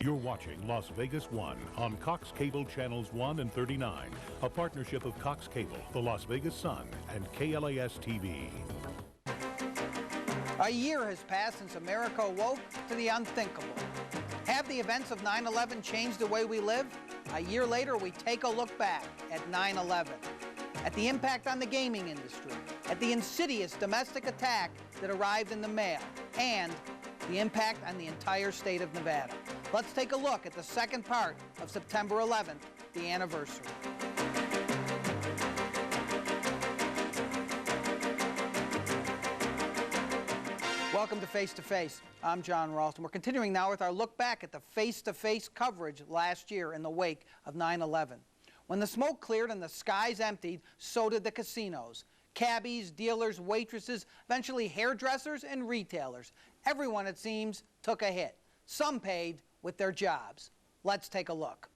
You're watching Las Vegas 1 on Cox Cable Channels 1 and 39, a partnership of Cox Cable, the Las Vegas Sun, and KLAS-TV. A year has passed since America awoke to the unthinkable. Have the events of 9/11 changed the way we live? A year later, we take a look back at 9/11, at the impact on the gaming industry, at the insidious domestic attack that arrived in the mail, and the impact on the entire state of Nevada. Let's take a look at the second part of September 11th, the anniversary. Welcome to Face to Face. I'm John Ralston. We're continuing now with our look back at the face-to-face coverage last year in the wake of 9/11. When the smoke cleared and the skies emptied, so did the casinos. Cabbies, dealers, waitresses, eventually hairdressers and retailers. Everyone, it seems, took a hit. Some paid with their jobs. Let's take a look.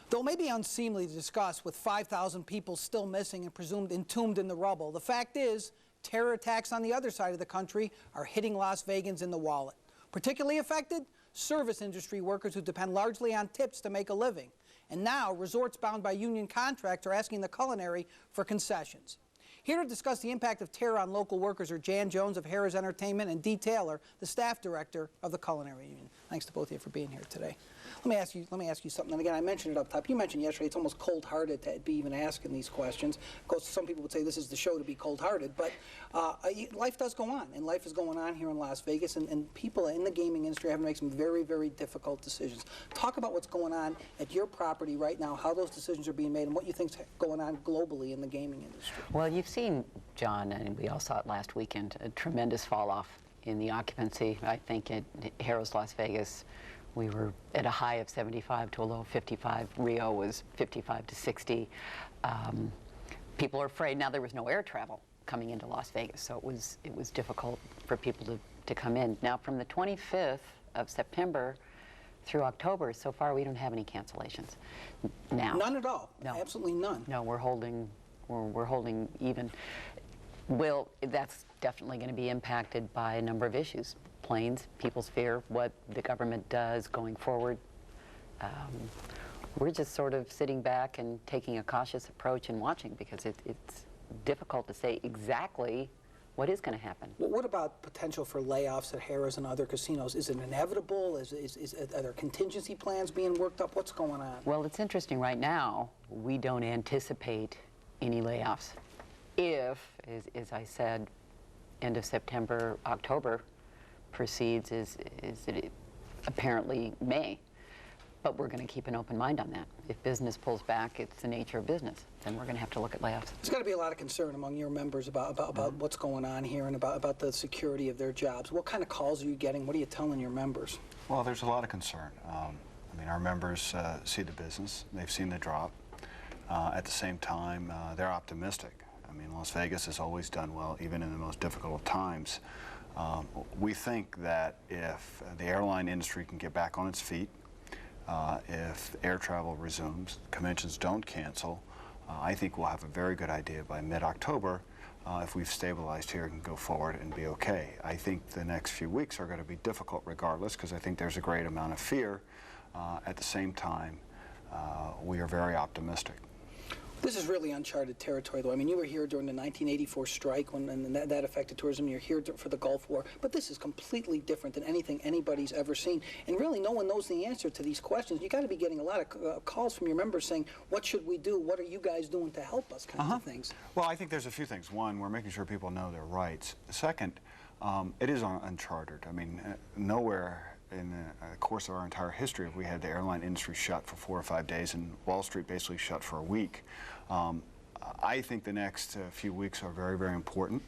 Though it may be unseemly to discuss with 5,000 people still missing and presumed entombed in the rubble, the fact is, terror attacks on the other side of the country are hitting Las Vegans in the wallet. Particularly affected? Service industry workers who depend largely on tips to make a living. And now, resorts bound by union contracts are asking the Culinary for concessions. Here to discuss the impact of terror on local workers are Jan Jones of Harrah's Entertainment and Dee Taylor, the staff director of the Culinary Union. Thanks to both of you for being here today. Let me ask you something. And again, I mentioned it up top. You mentioned yesterday it's almost cold-hearted to be even asking these questions. Of course, some people would say this is the show to be cold-hearted, but life does go on, and life is going on here in Las Vegas, and people in the gaming industry are having to make some very, very difficult decisions. Talk about what's going on at your property right now, how those decisions are being made, and what you think is going on globally in the gaming industry. Well, you've seen, John, and we all saw it last weekend, a tremendous fall-off in the occupancy. I think at Harrah's Las Vegas, we were at a high of 75 to a low of 55. Rio was 55 to 60. People are afraid. Now there was no air travel coming into Las Vegas, so it was difficult for people to come in. Now from the 25th of September through October, so far we don't have any cancellations. Now, none at all. No, absolutely none. No, we're holding even. Well, that's definitely going to be impacted by a number of issues. Planes, people's fear, what the government does going forward. We're just sort of sitting back and taking a cautious approach and watching, because it's difficult to say exactly what is going to happen. Well, what about potential for layoffs at Harrah's and other casinos? Is it inevitable? Are there contingency plans being worked up? What's going on? Well, it's interesting. Right now, we don't anticipate any layoffs. If, as I said, end of September, October proceeds, is it apparently May. But we're going to keep an open mind on that. If business pulls back, it's the nature of business, then we're going to have to look at layoffs. There's got to be a lot of concern among your members about what's going on here and about the security of their jobs. What kind of calls are you getting? What are you telling your members? Well, there's a lot of concern. I mean, our members see the business. They've seen the drop. At the same time, they're optimistic. I mean, Las Vegas has always done well, even in the most difficult times. We think that if the airline industry can get back on its feet, if air travel resumes, conventions don't cancel, I think we'll have a very good idea by mid-October if we've stabilized here and go forward and be okay. I think the next few weeks are going to be difficult regardless, because I think there's a great amount of fear. At the same time, we are very optimistic. This is really uncharted territory, though. I mean, you were here during the 1984 strike and that affected tourism. You're here for the Gulf War. But this is completely different than anything anybody's ever seen. And really, no one knows the answer to these questions. You got to be getting a lot of calls from your members saying, what should we do? What are you guys doing to help us, kinds of things? Well, I think there's a few things. One, we're making sure people know their rights. Second, it is uncharted. I mean, nowhere in the course of our entire history have we had the airline industry shut for 4 or 5 days and Wall Street basically shut for a week. I think the next few weeks are very, very important.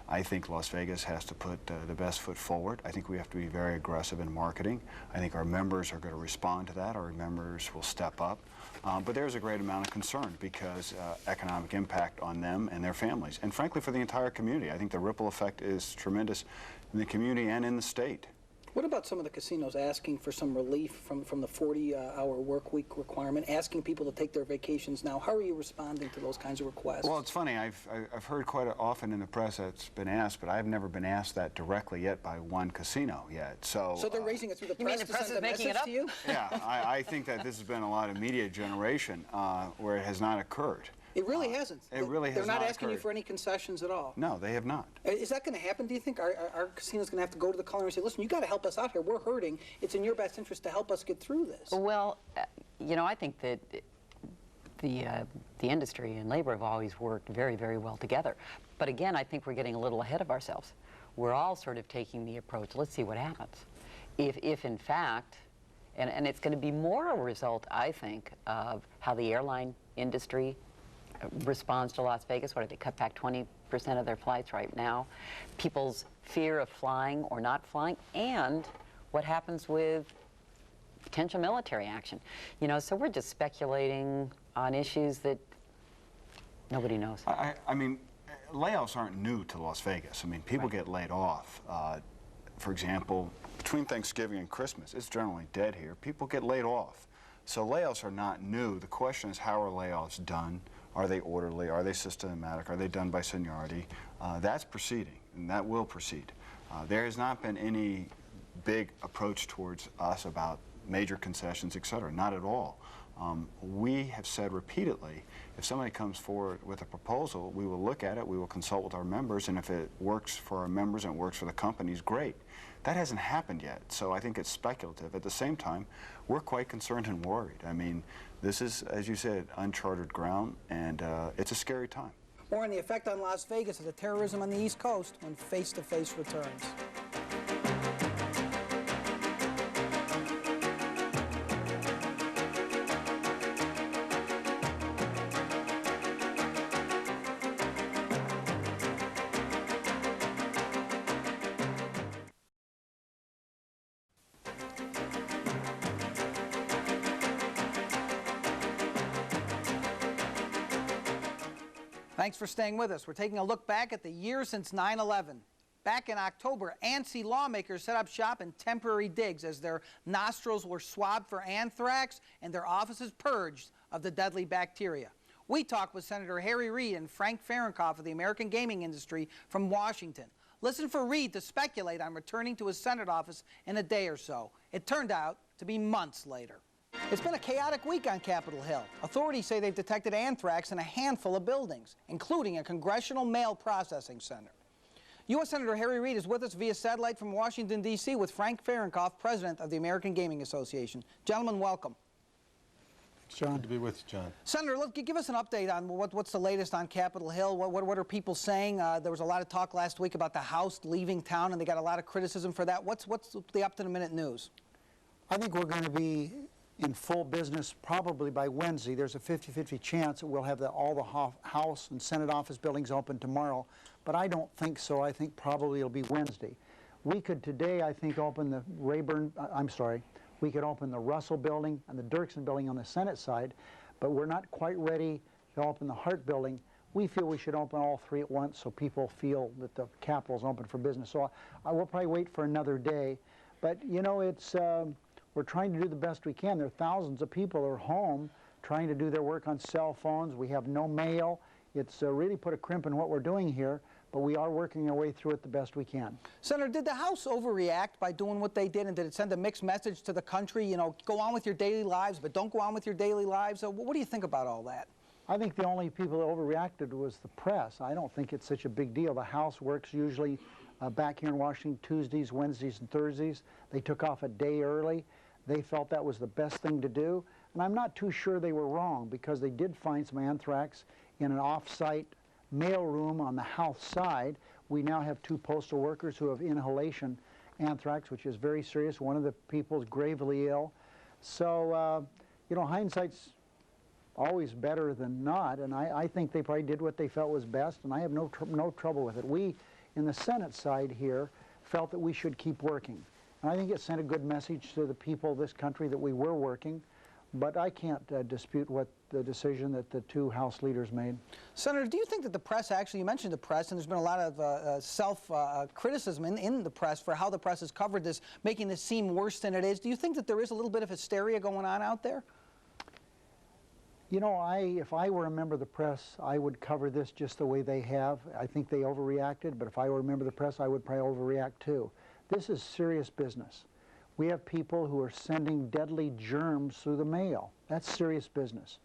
I think Las Vegas has to put the best foot forward. I think we have to be very aggressive in marketing. I think our members are going to respond to that. Our members will step up. But there's a great amount of concern because economic impact on them and their families. And frankly, for the entire community. I think the ripple effect is tremendous in the community and in the state. What about some of the casinos asking for some relief from the 40-hour work week requirement, asking people to take their vacations now? How are you responding to those kinds of requests? Well, it's funny. I've heard quite often in the press that's been asked, but I've never been asked that directly yet by one casino yet. So they're raising it through the press. You mean the press is making it up? To you? Yeah, I think that this has been a lot of media generation where it has not occurred. It really hasn't. It really has not. They're not asking you occurred. for any concessions at all. No, they have not. Is that going to happen, do you think? Are casinos going to have to go to the culinary and say, listen, you got to help us out here. We're hurting. It's in your best interest to help us get through this. Well, you know, I think that the industry and labor have always worked very, very well together. But again, I think we're getting a little ahead of ourselves. We're all sort of taking the approach, let's see what happens. If in fact, and it's going to be more a result, I think, of how the airline industry responds to Las Vegas. What, do they cut back 20% of their flights right now? People's fear of flying or not flying, and what happens with potential military action. You know, so we're just speculating on issues that nobody knows. I mean, layoffs aren't new to Las Vegas. I mean, people get laid off. For example, between Thanksgiving and Christmas, it's generally dead here. People get laid off. So layoffs are not new. The question is, how are layoffs done? Are they orderly? Are they systematic? Are they done by seniority? That's proceeding, and that will proceed. There has not been any big approach towards us about major concessions, et cetera. Not at all. We have said repeatedly, if somebody comes forward with a proposal, we will look at it, we will consult with our members, and if it works for our members and works for the companies, great. That hasn't happened yet, so I think it's speculative. At the same time, we're quite concerned and worried. I mean, this is, as you said, uncharted ground, and it's a scary time. More on the effect on Las Vegas of the terrorism on the East Coast when Face to Face returns. Thanks for staying with us. We're taking a look back at the year since 9/11. Back in October, ANSI lawmakers set up shop in temporary digs as their nostrils were swabbed for anthrax and their offices purged of the deadly bacteria. We talked with Senator Harry Reid and Frank Fahrenkopf of the American gaming industry from Washington. Listen for Reid to speculate on returning to his Senate office in a day or so. It turned out to be months later. It's been a chaotic week on Capitol Hill. Authorities say they've detected anthrax in a handful of buildings, including a congressional mail processing center. U.S. Senator Harry Reid is with us via satellite from Washington, D.C. with Frank Fahrenkopf, president of the American Gaming Association. Gentlemen, welcome. John. Good to be with you, John. Senator, give us an update on what's the latest on Capitol Hill. What are people saying? There was a lot of talk last week about the House leaving town, and they got a lot of criticism for that. What's the up-to-the-minute news? I think we're going to be in full business probably by Wednesday. There's a 50-50 chance that we'll have all the House and Senate office buildings open tomorrow, but I don't think so. I think probably it'll be Wednesday. We could today, I think, open the we could open the Russell building and the Dirksen building on the Senate side, but we're not quite ready to open the Hart building. We feel we should open all three at once so people feel that the Capitol's open for business. So I will probably wait for another day, but you know, it's we're trying to do the best we can. There are thousands of people who are home trying to do their work on cell phones. We have no mail. It's really put a crimp in what we're doing here, but we are working our way through it the best we can. Senator, did the House overreact by doing what they did, and did it send a mixed message to the country? You know, go on with your daily lives, but don't go on with your daily lives. What do you think about all that? I think the only people that overreacted was the press. I don't think it's such a big deal. The House works usually back here in Washington Tuesdays, Wednesdays, and Thursdays. They took off a day early. They felt that was the best thing to do, and I'm not too sure they were wrong, because they did find some anthrax in an off-site mail room on the House side. We now have 2 postal workers who have inhalation anthrax, which is very serious. One of the people is gravely ill. So, you know, hindsight's always better than not, and I think they probably did what they felt was best, and I have no trouble with it. We, in the Senate side here, felt that we should keep working. And I think it sent a good message to the people of this country that we were working, but I can't dispute what the decision that the two House leaders made. Senator, do you think that the press, actually, you mentioned the press, and there's been a lot of self-criticism in the press for how the press has covered this, making this seem worse than it is. Do you think that there is a little bit of hysteria going on out there? You know, if I were a member of the press, I would cover this just the way they have. I think they overreacted, but if I were a member of the press, I would probably overreact too. This is serious business. We have people who are sending deadly germs through the mail. That's serious business.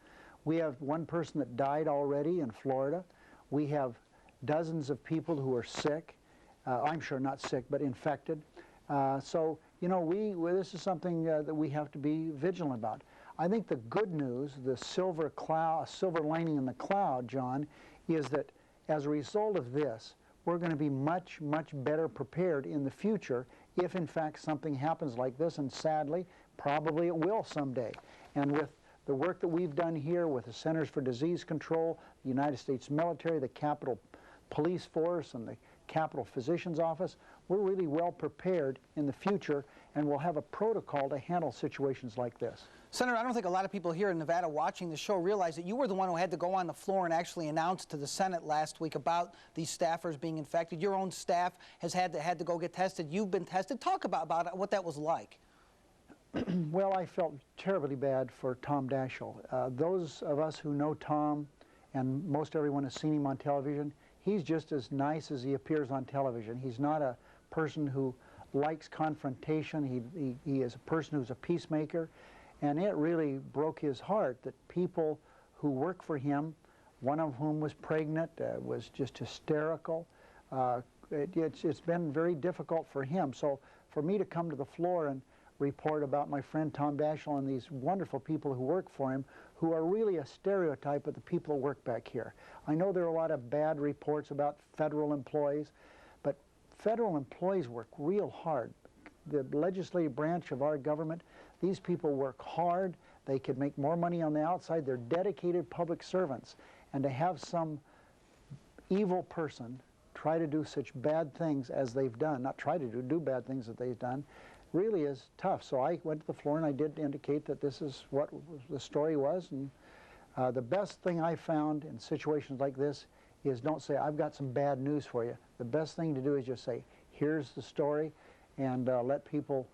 We have one person that died already in Florida. We have dozens of people who are sick. I'm sure not sick, but infected. So, you know, this is something that we have to be vigilant about. I think the good news, the silver lining in the cloud, John, is that as a result of this, we're going to be much, much better prepared in the future if, in fact, something happens like this, and sadly, probably it will someday. And with the work that we've done here with the Centers for Disease Control, the United States military, the Capitol Police Force, and the Capitol Physician's Office, we're really well prepared in the future, and we'll have a protocol to handle situations like this. Senator, I don't think a lot of people here in Nevada watching the show realize that you were the one who had to go on the floor and actually announce to the Senate last week about these staffers being infected. Your own staff has had to go get tested. You've been tested. Talk about what that was like. Well, I felt terribly bad for Tom Daschle. Those of us who know Tom, and most everyone has seen him on television, he's just as nice as he appears on television. He's not a person who likes confrontation. He is a person who's a peacemaker. And it really broke his heart that people who work for him, one of whom was pregnant, was just hysterical. It's been very difficult for him. So for me to come to the floor and report about my friend Tom Daschle and these wonderful people who work for him, who are really a stereotype of the people who work back here. I know there are a lot of bad reports about federal employees, but federal employees work real hard. The legislative branch of our government, these people work hard. They could make more money on the outside. They're dedicated public servants. And to have some evil person try to do such bad things as they've done, not try to do bad things that they've done, really is tough. So I went to the floor and I did indicate that this is what the story was. And the best thing I found in situations like this is don't say, I've got some bad news for you. The best thing to do is just say, here's the story, and let people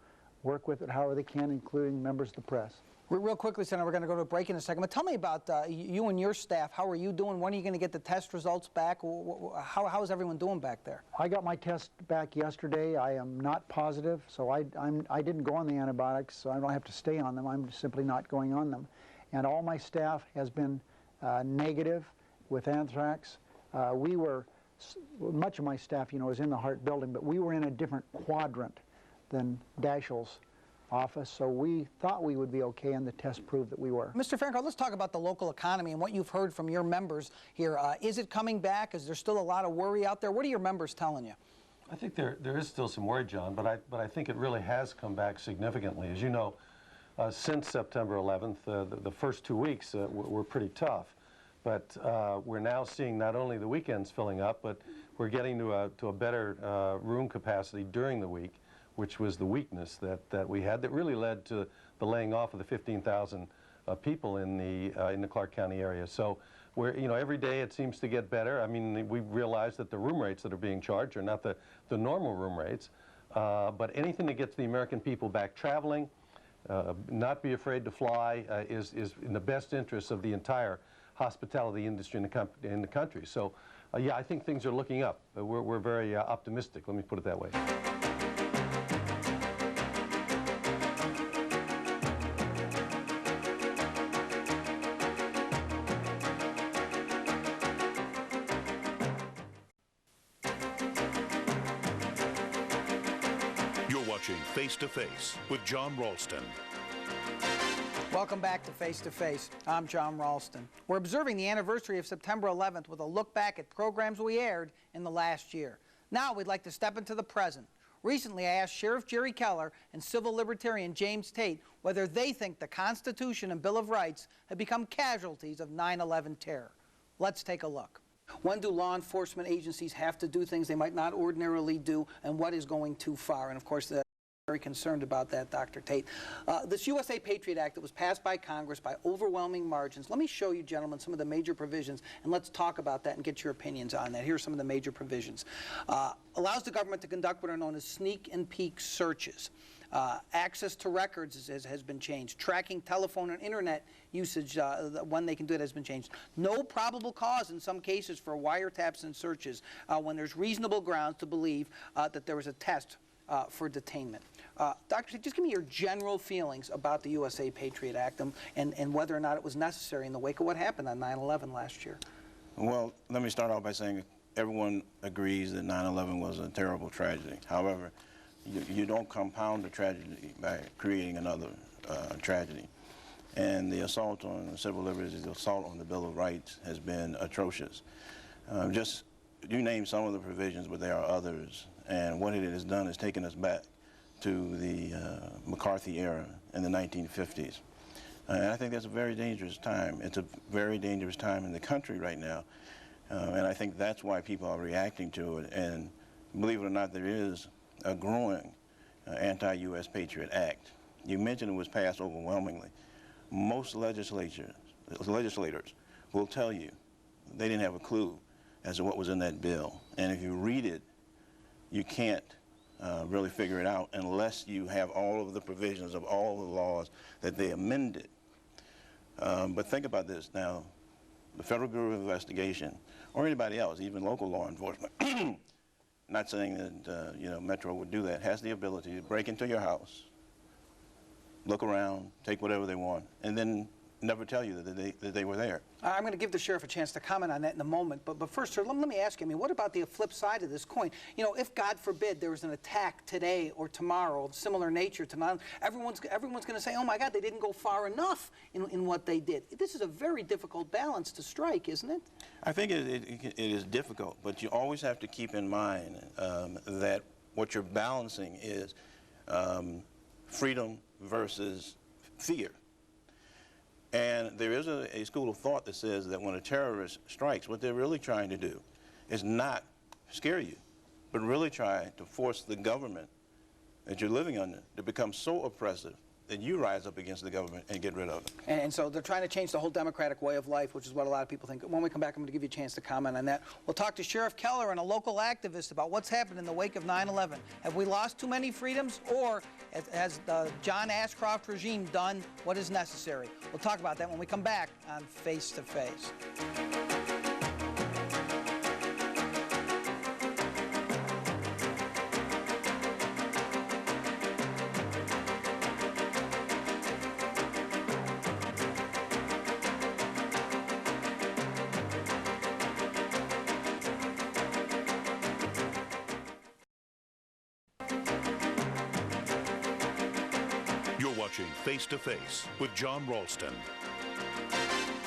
work with it however they can, including members of the press. Real quickly, Senator, we're going to go to a break in a second, but tell me about you and your staff. How are you doing? When are you going to get the test results back? How is everyone doing back there? I got my test back yesterday. I am not positive, so I didn't go on the antibiotics, so I don't have to stay on them. I'm simply not going on them. And all my staff has been negative with anthrax. Much of my staff, you know, is in the Hart building, but we were in a different quadrant than Daschle's office, so we thought we would be okay, and the test proved that we were. Mr. Fahrenkopf, let's talk about the local economy and what you've heard from your members here. Is it coming back? Is there still a lot of worry out there? What are your members telling you? I think there is still some worry, John, but I think it really has come back significantly. As you know, since September 11th, the first 2 weeks were pretty tough. But we're now seeing not only the weekends filling up, but we're getting to a better room capacity during the week, which was the weakness that we had that really led to the laying off of the 15,000 people in the Clark County area. So we're, you know, every day it seems to get better. I mean, we realize that the room rates that are being charged are not the normal room rates, but anything that gets the American people back traveling, not be afraid to fly, is in the best interest of the entire hospitality industry in the country. So, yeah, I think things are looking up. We're very optimistic, let me put it that way. You're watching Face to Face with John Ralston. Welcome back to Face to Face. I'm John Ralston. We're observing the anniversary of September 11th with a look back at programs we aired in the last year. Now we'd like to step into the present. Recently, I asked Sheriff Jerry Keller and civil libertarian James Tate whether they think the Constitution and Bill of Rights have become casualties of 9/11 terror. Let's take a look. When do law enforcement agencies have to do things they might not ordinarily do, and what is going too far? And of course, very concerned about that, Dr. Tate. This USA Patriot Act that was passed by Congress by overwhelming margins. Let me show you, gentlemen, some of the major provisions, and let's talk about that and get your opinions on that. Here are some of the major provisions. Allows the government to conduct what are known as sneak and peek searches. Access to records has been changed. Tracking telephone and internet usage, when they can do it, has been changed. No probable cause in some cases for wiretaps and searches when there's reasonable grounds to believe that there was a test for detainment. Dr. Tate, just give me your general feelings about the USA Patriot Act and whether or not it was necessary in the wake of what happened on 9/11 last year. Well, let me start off by saying everyone agrees that 9/11 was a terrible tragedy. However, you don't compound a tragedy by creating another tragedy. And the assault on civil liberties, the assault on the Bill of Rights has been atrocious. You name some of the provisions, but there are others. And what it has done is taken us back to the McCarthy era in the 1950s. And I think that's a very dangerous time. It's a very dangerous time in the country right now. And I think that's why people are reacting to it. And believe it or not, there is a growing anti-U.S. Patriot Act. You mentioned it was passed overwhelmingly. Most legislators will tell you they didn't have a clue as to what was in that bill. And if you read it, you can't really figure it out unless you have all of the provisions of all the laws that they amended. But think about this now. The Federal Bureau of Investigation, or anybody else, even local law enforcement, not saying that Metro would do that, has the ability to break into your house, look around, take whatever they want, and then never tell you that they were there. I'm going to give the sheriff a chance to comment on that in a moment, but first, sir, let me ask you, I mean, what about the flip side of this coin? You know, if, God forbid, there was an attack today or tomorrow of similar nature to 9/11, everyone's going to say, oh my God, they didn't go far enough in what they did. This is a very difficult balance to strike, isn't it? I think it is difficult, but you always have to keep in mind that what you're balancing is freedom versus fear. And there is a school of thought that says that when a terrorist strikes, what they're really trying to do is not scare you, but really try to force the government that you're living under to become so oppressive that you rise up against the government and get rid of it. And so they're trying to change the whole democratic way of life, which is what a lot of people think. When we come back, I'm going to give you a chance to comment on that. We'll talk to Sheriff Keller and a local activist about what's happened in the wake of 9/11. Have we lost too many freedoms, or has the John Ashcroft regime done what is necessary? We'll talk about that when we come back on Face to Face. Face to Face with John Ralston.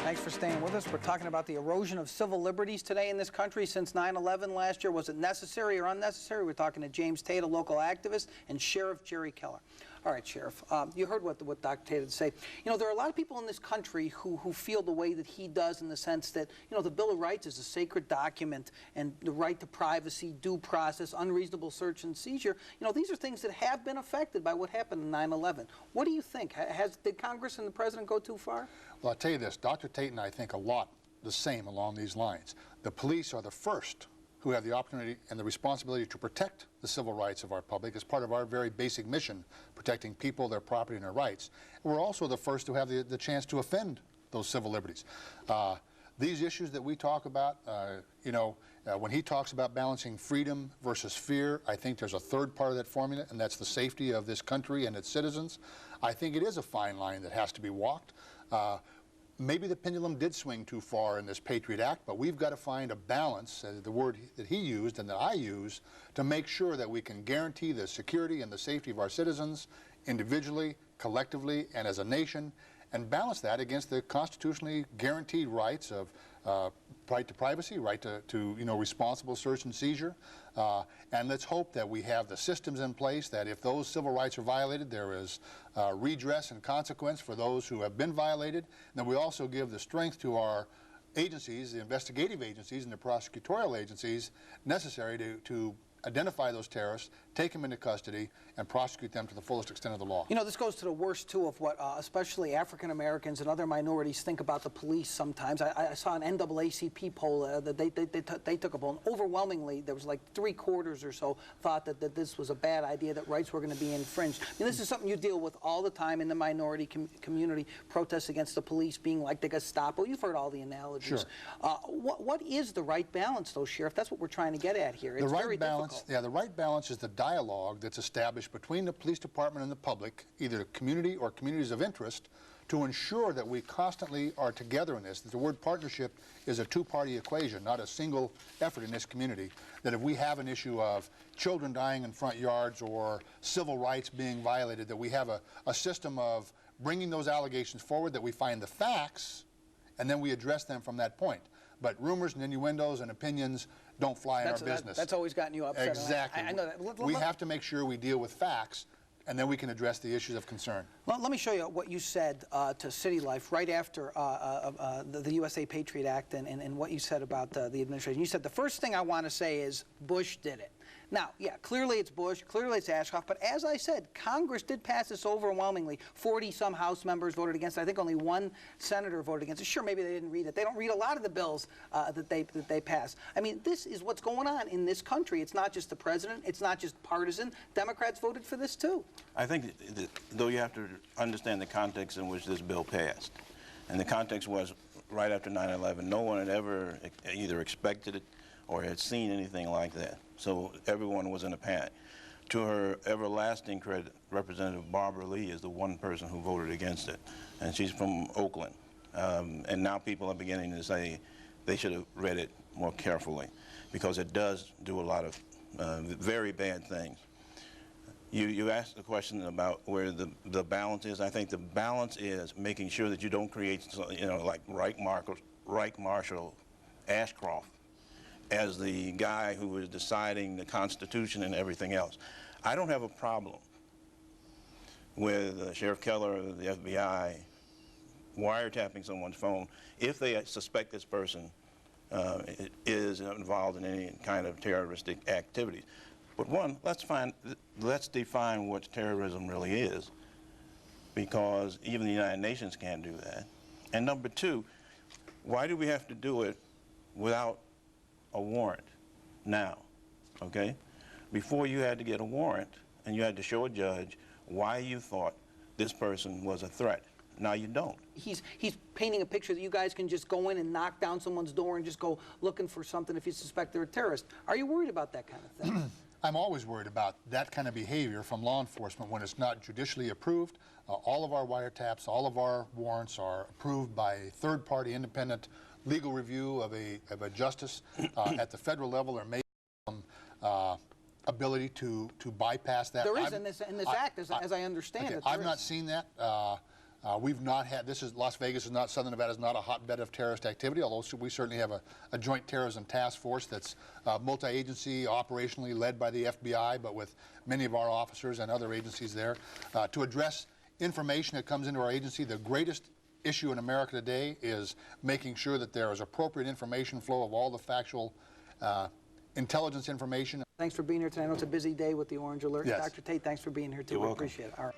Thanks for staying with us. We're talking about the erosion of civil liberties today in this country since 9/11 last year. Was it necessary or unnecessary? We're talking to James Tate, a local activist, and Sheriff Jerry Keller. All right, Sheriff, you heard what Dr. Tate had to say. You know, there are a lot of people in this country who feel the way that he does, in the sense that, you know, the Bill of Rights is a sacred document, and the right to privacy, due process, unreasonable search and seizure, you know, these are things that have been affected by what happened in 9/11. What do you think? Did Congress and the President go too far? Well, I'll tell you this, Dr. Tate and I think a lot the same along these lines. The police are the first who have the opportunity and the responsibility to protect the civil rights of our public as part of our very basic mission, protecting people, their property, and their rights. And we're also the first to have the chance to offend those civil liberties. These issues that we talk about, when he talks about balancing freedom versus fear, I think there's a third part of that formula, and that's the safety of this country and its citizens. I think it is a fine line that has to be walked. Maybe the pendulum did swing too far in this Patriot Act, but we've got to find a balance, the word that he used and that I use, to make sure that we can guarantee the security and the safety of our citizens individually, collectively, and as a nation, and balance that against the constitutionally guaranteed rights of right to privacy, right to responsible search and seizure. And let's hope that we have the systems in place that if those civil rights are violated, there is redress and consequence for those who have been violated. And then we also give the strength to our agencies, the investigative agencies and the prosecutorial agencies, necessary to identify those terrorists, take them into custody, and prosecute them to the fullest extent of the law. You know, this goes to the worst, too, of what especially African Americans and other minorities think about the police sometimes. I saw an NAACP poll that they took a poll, and overwhelmingly, there was like 3/4 or so thought that this was a bad idea, that rights were going to be infringed. I mean, this is something you deal with all the time in the minority community, protests against the police being like the Gestapo. You've heard all the analogies. Sure. What is the right balance, though, Sheriff? That's what we're trying to get at here. It's very difficult. Yeah, the right balance is the dialogue that's established between the police department and the public, either the community or communities of interest, to ensure that we constantly are together in this. That the word partnership is a two-party equation, not a single effort in this community. That if we have an issue of children dying in front yards or civil rights being violated, that we have a system of bringing those allegations forward, that we find the facts, and then we address them from that point. But rumors and innuendos and opinions don't fly in our business. That's always gotten you upset. Exactly. I know that. We have to make sure we deal with facts, and then we can address the issues of concern. Well, let me show you what you said to City Life right after the USA Patriot Act and what you said about the administration. You said, the first thing I want to say is Bush did it. Now, yeah, clearly it's Bush, clearly it's Ashcroft, but as I said, Congress did pass this overwhelmingly. 40-some House members voted against it. I think only one senator voted against it. Sure, maybe they didn't read it. They don't read a lot of the bills that they pass. I mean, this is what's going on in this country. It's not just the president. It's not just partisan. Democrats voted for this, too. I think that, though, you have to understand the context in which this bill passed. And the context was right after 9/11. No one had ever either expected it or had seen anything like that. So everyone was in a panic. To her everlasting credit, Representative Barbara Lee is the one person who voted against it, and she's from Oakland. And now people are beginning to say they should have read it more carefully, because it does do a lot of very bad things. You asked the question about where the balance is. I think the balance is making sure that you don't create, you know, like Reich Marshal Ashcroft as the guy who was deciding the Constitution and everything else. I don't have a problem with Sheriff Keller or the FBI wiretapping someone's phone if they suspect this person is involved in any kind of terroristic activities. But one, let's define what terrorism really is, because even the United Nations can't do that. And number two, why do we have to do it without a warrant now, okay? Before, you had to get a warrant and you had to show a judge why you thought this person was a threat. Now you don't. He's painting a picture that you guys can just go in and knock down someone's door and just go looking for something if you suspect they're a terrorist. Are you worried about that kind of thing? I'm always worried about that kind of behavior from law enforcement when it's not judicially approved. All of our wiretaps, all of our warrants are approved by a third-party independent legal review of a justice at the federal level. There may be some ability to bypass that. There is in this act, as I understand it. I've not seen that. We've not had, Las Vegas is not, Southern Nevada is not a hotbed of terrorist activity, although we certainly have a joint terrorism task force that's multi-agency, operationally led by the FBI, but with many of our officers and other agencies there. To address information that comes into our agency, the greatest issue in America today is making sure that there is appropriate information flow of all the factual intelligence information. Thanks for being here tonight. I know it's a busy day with the Orange Alert. Yes. Dr. Tate, thanks for being here too. You're welcome. Appreciate it. All right.